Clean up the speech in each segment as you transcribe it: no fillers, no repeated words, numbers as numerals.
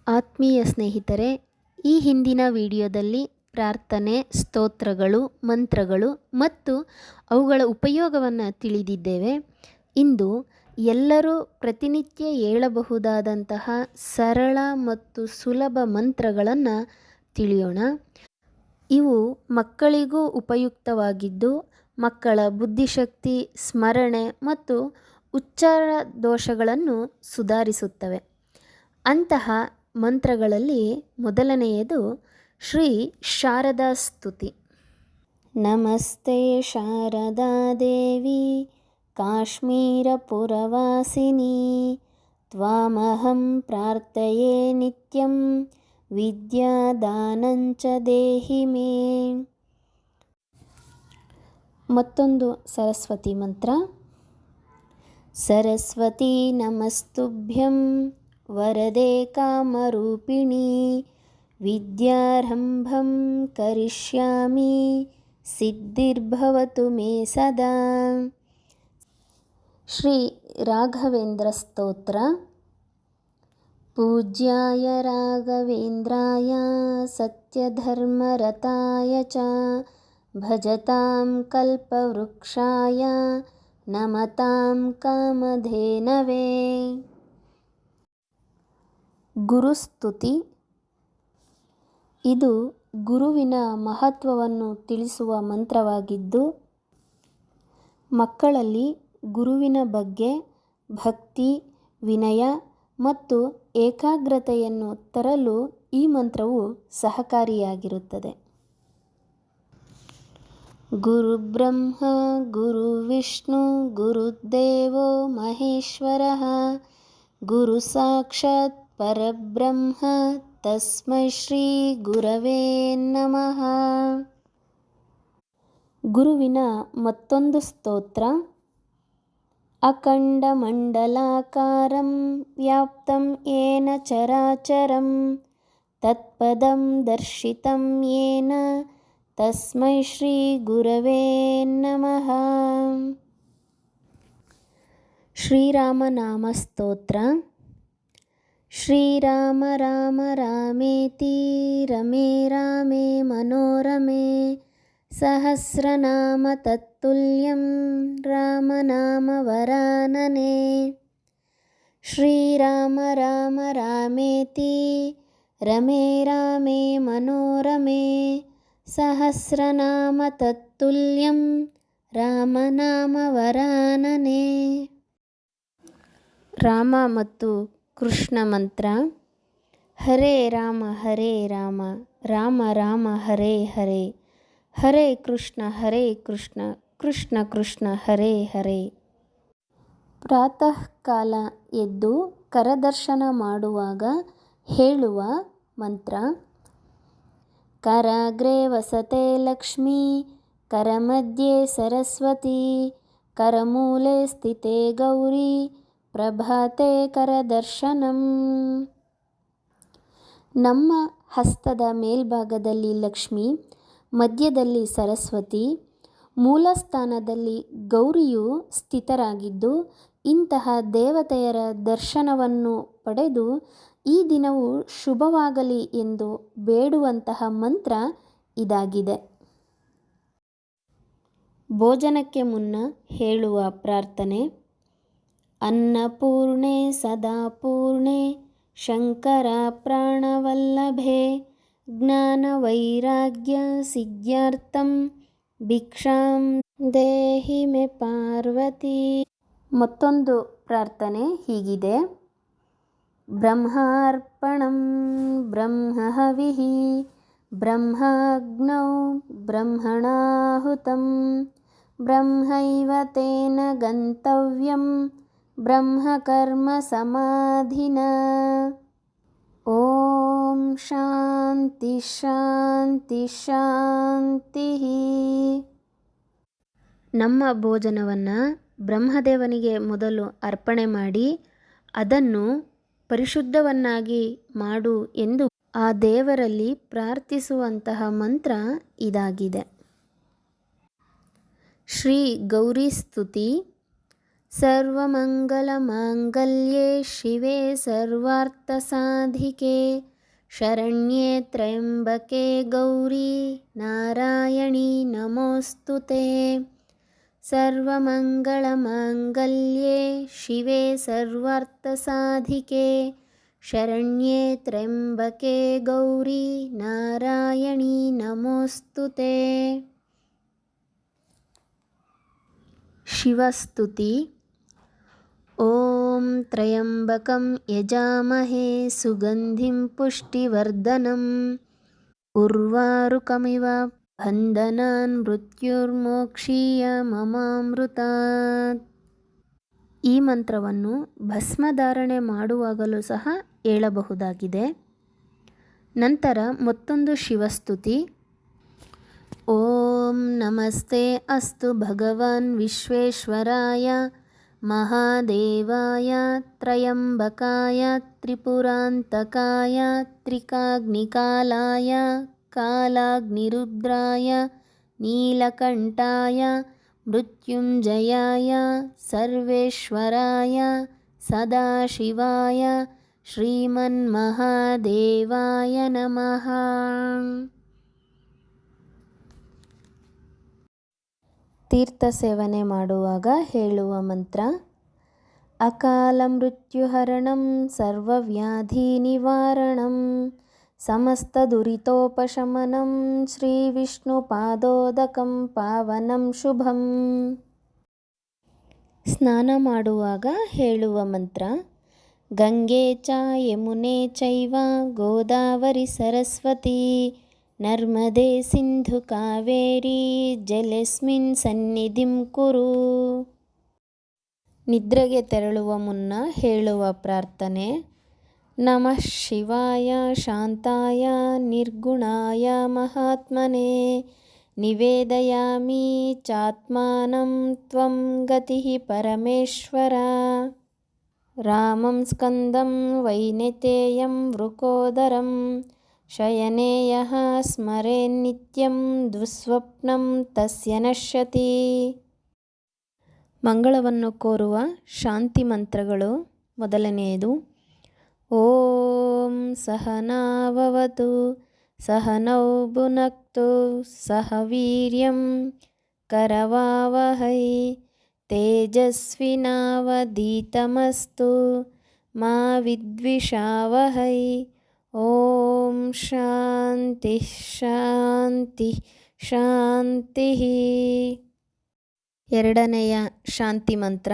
ಆತ್ಮೀಯ ಸ್ನೇಹಿತರೆ, ಈ ಹಿಂದಿನ ವಿಡಿಯೋದಲ್ಲಿ ಪ್ರಾರ್ಥನೆ, ಸ್ತೋತ್ರಗಳು, ಮಂತ್ರಗಳು ಮತ್ತು ಅವುಗಳ ಉಪಯೋಗವನ್ನು ತಿಳಿದಿದ್ದೇವೆ. ಇಂದು ಎಲ್ಲರೂ ಪ್ರತಿನಿತ್ಯ ಹೇಳಬಹುದಾದಂತಹ ಸರಳ ಮತ್ತು ಸುಲಭ ಮಂತ್ರಗಳನ್ನು ತಿಳಿಯೋಣ. ಇವು ಮಕ್ಕಳಿಗೂ ಉಪಯುಕ್ತವಾಗಿದ್ದು ಮಕ್ಕಳ ಬುದ್ಧಿಶಕ್ತಿ, ಸ್ಮರಣೆ ಮತ್ತು ಉಚ್ಚಾರ ದೋಷಗಳನ್ನು ಸುಧಾರಿಸುತ್ತವೆ. ಅಂತಹ ಮಂತ್ರಗಳಲ್ಲಿ ಮೊದಲನೆಯದು ಶ್ರೀ ಶಾರದಾ ಸ್ತುತಿ. ನಮಸ್ತೆ ಶಾರದಾ ದೇವಿ ಕಾಶ್ಮೀರಪುರವಾಸಿನಿ ತ್ವಾಮಹಂ ಪ್ರಾರ್ಥಯೇ ನಿತ್ಯಂ ವಿದ್ಯಾದಾನಂಚ ದೇಹಿ ಮೇ. ಮತ್ತೊಂದು ಸರಸ್ವತಿ ಮಂತ್ರ. ಸರಸ್ವತಿ ನಮಸ್ತುಭ್ಯಂ ವರದೆ ಕಾಮರೂಪಿಣಿ ವಿದ್ಯಾರಂಭಂ ಕರಿಷ್ಯಾಮಿ ಸಿದ್ಧಿರ್ಭವತು ಮೇ ಸದಾ. ಶ್ರೀ ರಾಘವೇಂದ್ರ ಸ್ತೋತ್ರ. ಪೂಜ್ಯಾಯ ರಾಘವೇಂದ್ರಾಯ ಸತ್ಯಧರ್ಮರತಾಯ ಚ ಭಜತಾಂ ಕಲ್ಪವೃಕ್ಷಾಯ ನಮತಾಂ ಕಾಮಧೇನವೇ. ಗುರುಸ್ತುತಿ. ಇದು ಗುರುವಿನ ಮಹತ್ವವನ್ನು ತಿಳಿಸುವ ಮಂತ್ರವಾಗಿದ್ದು ಮಕ್ಕಳಲ್ಲಿ ಗುರುವಿನ ಬಗ್ಗೆ ಭಕ್ತಿ, ವಿನಯ ಮತ್ತು ಏಕಾಗ್ರತೆಯನ್ನು ತರಲು ಈ ಮಂತ್ರವು ಸಹಕಾರಿಯಾಗಿರುತ್ತದೆ. ಗುರುಬ್ರಹ್ಮ ಗುರು ವಿಷ್ಣು ಗುರುದೇವೋ ಮಹೇಶ್ವರಃ ಗುರು ಸಾಕ್ಷಾತ್ ಪರಬ್ರಹ್ಮ ತಸ್ಮೈ ಶ್ರೀ ಗುರವೇ ನಮಃ. ಗುರುವಿನ ಮತ್ತೊಂದು ಸ್ತೋತ್ರ. ಅಖಂಡಮಂಡಲಾಕಾರಂ ವ್ಯಾಪ್ತಂ ಯೇನ ಚರಾಚರಂ ತತ್ಪದಂ ದರ್ಶಿತಂ ಯೇನ ತಸ್ಮೈ ಶ್ರೀ ಗುರವೇ ನಮಃ. ಶ್ರೀರಾಮನಾಮ ಸ್ತೋತ್ರ. ಶ್ರೀರಾಮ ರಾಮ ರಾಮೇತಿ ರಮೇ ರಾಮೇ ಮನೋರಮೇ ಸಹಸ್ರನಾಮ ತತ್ತುಲ್ಯಂ ರಾಮನಾಮ ವರಾನನೆ. ಶ್ರೀರಾಮ ರಾಮ ರಾಮೇತಿ ರಮೇ ರಾಮೇ ಮನೋರಮೇ ಸಹಸ್ರನಾಮ ತತ್ತುಲ್ಯಂ ರಾಮನಾಮ ವರಾನನೆ. ರಾಮ ಮತ್ತು ಕೃಷ್ಣ ಮಂತ್ರ. ಹರೇ ರಾಮ ರಾಮ ರಾಮ ಹರೇ ಹರೇ, ಹರೇ ಕೃಷ್ಣ ಕೃಷ್ಣ ಕೃಷ್ಣ ಹರೇ ಹರೇ. ಪ್ರಾತಃ ಕಾಲ ಎದ್ದು ಕರದರ್ಶನ ಮಾಡುವಾಗ ಹೇಳುವ ಮಂತ್ರ. ಕರಾಗ್ರೇ ವಸತೆ ಲಕ್ಷ್ಮೀ ಕರಮಧ್ಯೆ ಸರಸ್ವತಿ ಕರಮೂಲೆ ಸ್ಥಿತೆ ಗೌರಿ ಪ್ರಭಾತೆ ಕರದರ್ಶನಂ. ನಮ್ಮ ಹಸ್ತದ ಮೇಲ್ಭಾಗದಲ್ಲಿ ಲಕ್ಷ್ಮಿ, ಮಧ್ಯದಲ್ಲಿ ಸರಸ್ವತಿ, ಮೂಲಸ್ಥಾನದಲ್ಲಿ ಗೌರಿಯು ಸ್ಥಿತರಾಗಿದ್ದು ಇಂತಹ ದೇವತೆಯರ ದರ್ಶನವನ್ನು ಪಡೆದು ಈ ದಿನವು ಶುಭವಾಗಲಿ ಎಂದು ಬೇಡುವಂತಹ ಮಂತ್ರ ಇದಾಗಿದೆ. ಭೋಜನಕ್ಕೆ ಮುನ್ನ ಹೇಳುವ ಪ್ರಾರ್ಥನೆ. ಅನ್ನಪೂರ್ಣೆ ಸದಾಪೂರ್ಣೆ ಶಂಕರ ಪ್ರಾಣವಲ್ಲಭೆ ಜ್ಞಾನವೈರಾಗ್ಯ ಸಿದ್ಧ್ಯಾರ್ಥಂ ಭಿಕ್ಷಾಂ ದೇಹಿ ಮೇ ಪಾರ್ವತಿ. ಮತ್ತೊಂದು ಪ್ರಾರ್ಥನೆ ಹೀಗಿದೆ. ಬ್ರಹ್ಮಾರ್ಪಣಂ ಬ್ರಹ್ಮಹವಿಃ ಬ್ರಹ್ಮಾಗ್ನೌ ಬ್ರಹ್ಮಣಾಹುತಂ ಬ್ರಹ್ಮೈವ ತೇನ ಗಂತವ್ಯಂ ಬ್ರಹ್ಮಕರ್ಮ ಸಮಾಧಿನಾ. ಓಂ ಶಾಂತಿ ಶಾಂತಿ ಶಾಂತಿ. ನಮ್ಮ ಭೋಜನವನ್ನು ಬ್ರಹ್ಮದೇವನಿಗೆ ಮೊದಲು ಅರ್ಪಣೆ ಮಾಡಿ ಅದನ್ನು ಪರಿಶುದ್ಧವನ್ನಾಗಿ ಮಾಡು ಎಂದು ಆ ದೇವರಲ್ಲಿ ಪ್ರಾರ್ಥಿಸುವಂತಹ ಮಂತ್ರ ಇದಾಗಿದೆ. ಶ್ರೀ ಗೌರಿ ಸ್ತುತಿ. ಸರ್ವಮಂಗಲಮಾಂಗಲ್ಯೆ ಶಿವೆ ಸರ್ವಾರ್ಥಸಾಧಿಕೆ ಶರಣ್ಯೆ ತ್ರ್ಯಂಬಕೆ ಗೌರಿ ನಾರಾಯಣಿ ನಮೋಸ್ತುತೆ. ಸರ್ವಮಂಗಳಮಾಂಗಲ್ಯೆ ಶಿವೆ ಸರ್ವಾರ್ಥಸಾಧಿಕೆ ಶರಣ್ಯೆ ತ್ರ್ಯಂಬಕೆ ಗೌರಿ ನಾರಾಯಣಿ ನಮೋಸ್ತುತೆ. ಶಿವಸ್ತುತಿ. ಓಂ ತ್ರಯಂಬಕಂ ಯಜಾಮಹೇ ಸುಗಂಧಿಂ ಪುಷ್ಟಿವರ್ಧನಂ ಉರ್ವಾರುಕಮಿವ ಬಂಧನಾನ್ ಮೃತ್ಯುರ್ಮೋಕ್ಷೀಯಮಮಾಮೃತಾತ್. ಈ ಮಂತ್ರವನ್ನು ಭಸ್ಮಧಾರಣೆ ಮಾಡುವಾಗಲೂ ಸಹ ಹೇಳಬಹುದಾಗಿದೆ. ನಂತರ ಮತ್ತೊಂದು ಶಿವಸ್ತುತಿ. ಓಂ ನಮಸ್ತೆ ಅಸ್ತು ಭಗವಾನ್ ವಿಶ್ವೇಶ್ವರಾಯ ಮಹಾದೇವಾಯ ತ್ರಯಂಬಕಾಯ ತ್ರಿಪುರಾಂತಕಾಯ ತ್ರಿಕಾಗ್ನಿಕಾಲಾಯ ಕಾಲಾಗ್ನಿರುದ್ರಾಯ ನೀಲಕಂಠಾಯ ಮೃತ್ಯುಂಜಯಾಯ ಸರ್ವೇಶ್ವರಾಯ ಸದಾಶಿವಾಯ ಶ್ರೀಮನ್ಮಹಾದೇವಾಯ ನಮಃ. ತೀರ್ಥ ಸೇವನೆ ಮಾಡುವಾಗ ಹೇಳುವ ಮಂತ್ರ. ಅಕಾಲ ಮೃತ್ಯುಹರಣಂ ಸರ್ವವ್ಯಾಧಿ ನಿವಾರಣಂ ಸಮಸ್ತ ದುರಿತೋಪಶಮನಂ ಶ್ರೀ ವಿಷ್ಣು ಪಾದೋದಕಂ ಪಾವನಂ ಶುಭಂ. ಸ್ನಾನ ಮಾಡುವಾಗ ಹೇಳುವ ಮಂತ್ರ. ಗಂಗೆ ಚ ಯಮುನೆ ಚೈವ ಗೋದಾವರಿ ಸರಸ್ವತಿ ನರ್ಮದೆ ಸಿಂಧು ಕಾವೇರಿ ಜಲೇಸ್ಮಿನ್ ಸನ್ನಿಧಿಂ ಕುರು. ನಿದ್ರೆಗೆ ತೆರಳುವ ಮುನ್ನ ಹೇಳುವ ಪ್ರಾರ್ಥನೆ. ನಮಃ ಶಿವಾಯ ಶಾಂತಾಯ ನಿರ್ಗುಣಾಯ ಮಹಾತ್ಮನೆ ನಿವೇದಯಾಮಿ ಚಾತ್ಮಾನಂ ತ್ವಂ ಗತಿಃ ಪರಮೇಶ್ವರ. ರಾಮಂ ಸ್ಕಂದಂ ವೈನತೇಯಂ ವೃಕೋದರಂ ಶಯನೆ ಯಃ ಸ್ಮರೇನ್ನಿತ್ಯಂ ದುಃಸ್ವಪ್ನಂ ತಸ್ಯ ನಶ್ಯತಿ. ಮಂಗಳವನ್ನು ಕೋರುವ ಶಾಂತಿ ಮಂತ್ರಗಳು. ಮೊದಲನೆಯದು ಓಂ ಸಹನಾವವತು ಸಹನೌ ಭುನಕ್ತು ಸಹ ವೀರ್ಯಂ ಕರವಾವಹೈ ತೇಜಸ್ವಿನಾವಧೀತಮಸ್ತು ಮಾ ವಿದ್ವಿಷಾವಹೈ. ಓಂ ಶಾಂತಿ ಶಾಂತಿ ಶಾಂತಿ. ಎರಡನೆಯ ಶಾಂತಿ ಮಂತ್ರ.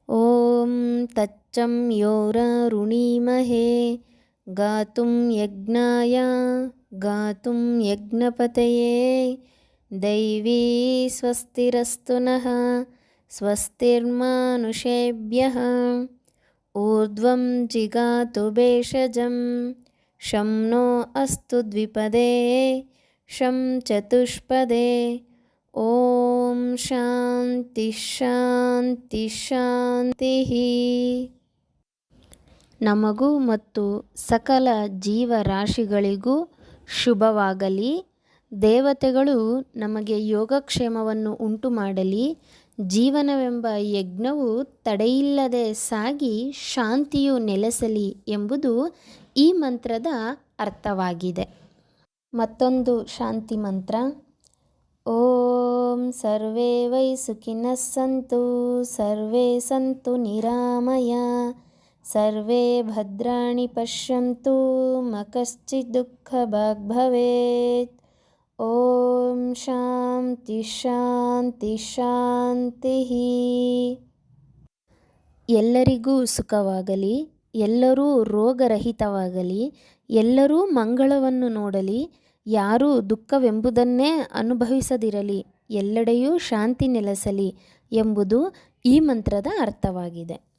ಓಂ ತಚ್ಚಂ ಯೋರರುಣೀಮಹೇ ಗಾತುಂ ಯಜ್ಞಾಯ ಗಾತುಂ ಯಜ್ಞಪತಯೇ ದೈವೀ ಸ್ವಸ್ತಿರಸ್ತು ನಃ ಸ್ವಸ್ತಿರ್ಮಾನುಷೇಭ್ಯಃ ಊರ್ಧ್ವಂ ಜಿಗಾತು ಭೇಷಜಂ ಶಂ ನೋ ಅಸ್ತು ದ್ವಿಪದೇ ಶಂ ಚತುಷ್ಪದೇ. ಓಂ ಶಾಂತಿ ಶಾಂತಿ ಶಾಂತಿ. ನಮಗೂ ಮತ್ತು ಸಕಲ ಜೀವರಾಶಿಗಳಿಗೂ ಶುಭವಾಗಲಿ. ದೇವತೆಗಳು ನಮಗೆ ಯೋಗಕ್ಷೇಮವನ್ನು ಉಂಟು ಮಾಡಲಿ. ಜೀವನವೆಂಬ ಯಜ್ಞವು ತಡೆಯಿಲ್ಲದೆ ಸಾಗಿ ಶಾಂತಿಯು ನೆಲೆಸಲಿ ಎಂಬುದು ಈ ಮಂತ್ರದ ಅರ್ಥವಾಗಿದೆ. ಮತ್ತೊಂದು ಶಾಂತಿ ಮಂತ್ರ. ಓಂ ಸರ್ವೇ ವೈ ಸುಖಿನಃ ಸಂತು ಸರ್ವೇ ಸಂತು ನಿರಾಮಯ ಸರ್ವೇ ಭದ್ರಾಣಿ ಪಶ್ಯಂತು ಮ ಕಶ್ಚಿತ್ ದುಃಖಭಾಗ್ ಭವೇತ್. ಓಂ ಶಾಂತಿ ಶಾಂತಿ ಶಾಂತಿ. ಎಲ್ಲರಿಗೂ ಸುಖವಾಗಲಿ, ಎಲ್ಲರೂ ರೋಗರಹಿತವಾಗಲಿ, ಎಲ್ಲರೂ ಮಂಗಳವನ್ನು ನೋಡಲಿ, ಯಾರೂ ದುಃಖವೆಂಬುದನ್ನೇ ಅನುಭವಿಸದಿರಲಿ, ಎಲ್ಲೆಡೆಯೂ ಶಾಂತಿ ನೆಲೆಸಲಿ ಎಂಬುದು ಈ ಮಂತ್ರದ ಅರ್ಥವಾಗಿದೆ.